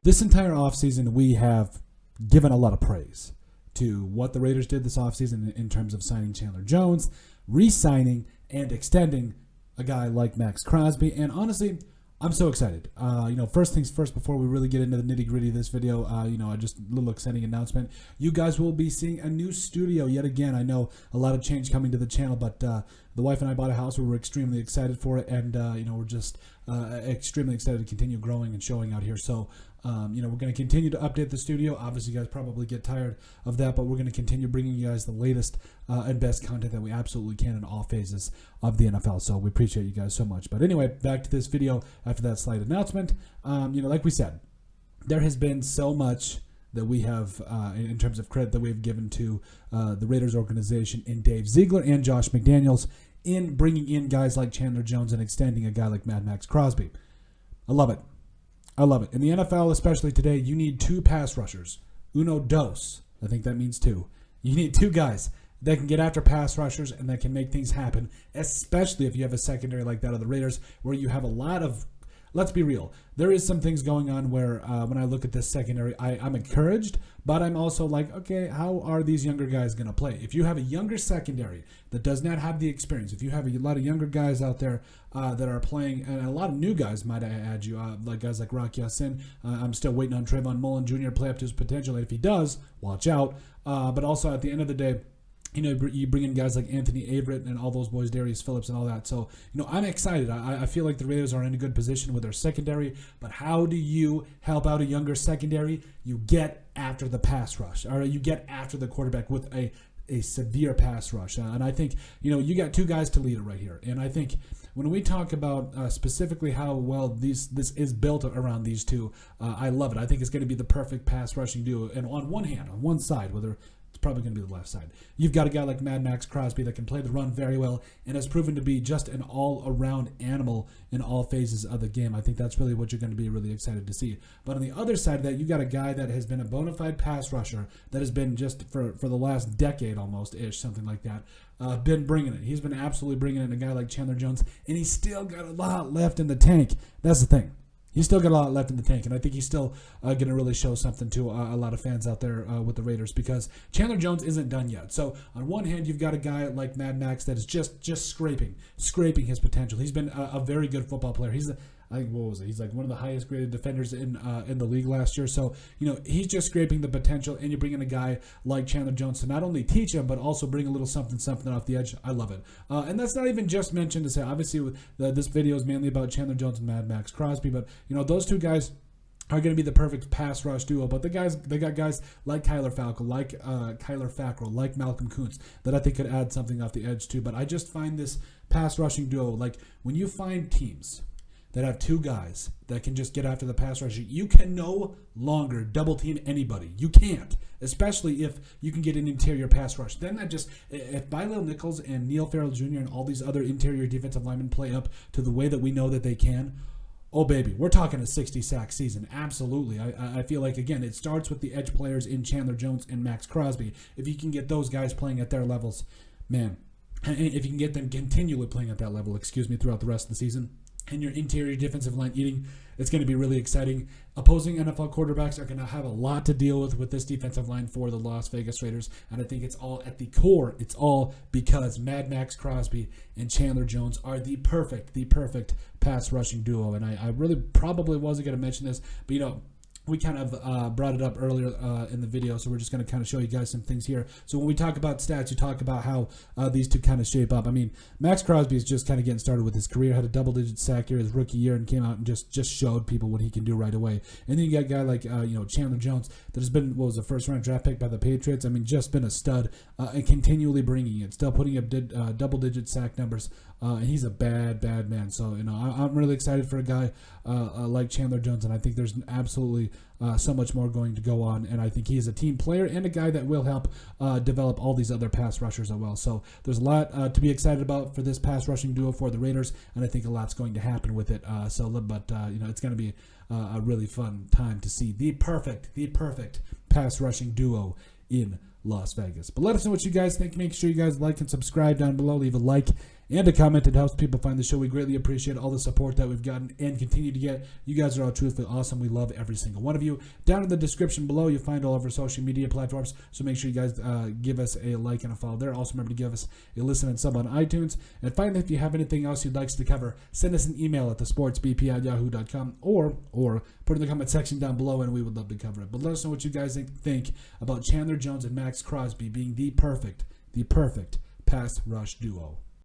This entire offseason, we have given a lot of praise to what the Raiders did this offseason in terms of signing Chandler Jones, re-signing and extending a guy like Maxx Crosby. And honestly, I'm so excited. First things first, before we really get into the nitty-gritty of this video, just a little exciting announcement. You guys will be seeing a new studio yet again. I know a lot of change coming to the channel, but the wife and I bought a house. We were extremely excited for it, and we're just extremely excited to continue growing and showing out here. So we're going to continue to update the studio. Obviously, you guys probably get tired of that, but we're going to continue bringing you guys the latest and best content that we absolutely can in all phases of the NFL. So we appreciate you guys so much. But anyway, back to this video after that slight announcement. Like we said, there has been so much that we have in terms of credit that we've given to the Raiders organization in Dave Ziegler and Josh McDaniels in bringing in guys like Chandler Jones and extending a guy like Maxx Crosby. I love it. I love it. In the NFL, especially today, you need two pass rushers. Uno, dos. I think that means two. You need two guys that can get after pass rushers and that can make things happen, especially if you have a secondary like that of the Raiders, where you have a lot of, let's be real, there is some things going on where when I look at this secondary, I'm encouraged, but I'm also like, okay, how are these younger guys going to play? If you have a younger secondary that does not have the experience, if you have a lot of younger guys out there that are playing, and a lot of new guys, might I add you, like guys like Rock Ya-Sin, I'm still waiting on Trayvon Mullen Jr. to play up to his potential, and if he does, watch out. But also at the end of the day, you bring in guys like Anthony Averett and all those boys, Darius Phillips and all that. So, I'm excited. I feel like the Raiders are in a good position with their secondary. But how do you help out a younger secondary? You get after the pass rush, or you get after the quarterback with a severe pass rush. And I think, you got two guys to lead it right here. And I think when we talk about specifically how well this is built around these two, I love it. I think it's going to be the perfect pass rushing duo. And on one hand, on one side, whether it's probably going to be the left side, you've got a guy like Maxx Crosby that can play the run very well and has proven to be just an all-around animal in all phases of the game. I think that's really what you're going to be really excited to see. But on the other side of that, you've got a guy that has been a bona fide pass rusher that has been just for the last decade almost-ish, something like that, been bringing it. He's been absolutely bringing it, a guy like Chandler Jones, and he's still got a lot left in the tank. That's the thing. He's still got a lot left in the tank, and I think he's still going to really show something to a lot of fans out there with the Raiders, because Chandler Jones isn't done yet. So on one hand, you've got a guy like Maxx that is just scraping his potential. He's been a very good football player. He's He's like one of the highest graded defenders in the league last year. So, he's just scraping the potential, and you bring in a guy like Chandler Jones to not only teach him, but also bring a little something off the edge. I love it. And that's not even just mentioned to say, obviously, this video is mainly about Chandler Jones and Maxx Crosby, but, those two guys are going to be the perfect pass rush duo. But they got guys like Kyler Fackrell, like Malcolm Kuntz, that I think could add something off the edge too. But I just find this pass rushing duo, like when you find teams that have two guys that can just get after the pass rush, you can no longer double team anybody. You can't, especially if you can get an interior pass rush. Then if Bilal Nichols and Neil Farrell Jr. and all these other interior defensive linemen play up to the way that we know that they can, oh baby, we're talking a 60-sack season. Absolutely. I feel like, again, it starts with the edge players in Chandler Jones and Maxx Crosby. If you can get those guys playing at their levels, man, and if you can get them continually playing at that level, throughout the rest of the season, and your interior defensive line eating, it's going to be really exciting. Opposing NFL quarterbacks are going to have a lot to deal with this defensive line for the Las Vegas Raiders, and I think it's all at the core. It's all because Maxx Crosby and Chandler Jones are the perfect pass rushing duo. And I really probably wasn't going to mention this, but we kind of brought it up earlier in the video, so we're just going to kind of show you guys some things here. So when we talk about stats, you talk about how these two kind of shape up. I mean, Maxx Crosby is just kind of getting started with his career, had a double-digit sack here his rookie year, and came out and just showed people what he can do right away. And then you got a guy like Chandler Jones that has been, was a first-round draft pick by the Patriots. I mean, just been a stud and continually bringing it, still putting up double-digit sack numbers. And he's a bad man. So, I'm really excited for a guy like Chandler Jones, and I think there's absolutely so much more going to go on. And I think he is a team player and a guy that will help develop all these other pass rushers as well. So there's a lot to be excited about for this pass rushing duo for the Raiders, and I think a lot's going to happen with it. It's going to be a really fun time to see the perfect pass rushing duo in Las Vegas. But let us know what you guys think. Make sure you guys like and subscribe down below. Leave a like and a comment. It helps people find the show. We greatly appreciate all the support that we've gotten and continue to get. You guys are all truthfully awesome. We love every single one of you. Down in the description below, you'll find all of our social media platforms, so make sure you guys give us a like and a follow there. Also remember to give us a listen and sub on iTunes. And finally, if you have anything else you'd like us to cover, send us an email at thesportsbp@yahoo.com or put it in the comment section down below, and we would love to cover it. But let us know what you guys think about Chandler Jones and Maxx Crosby being the perfect pass rush duo.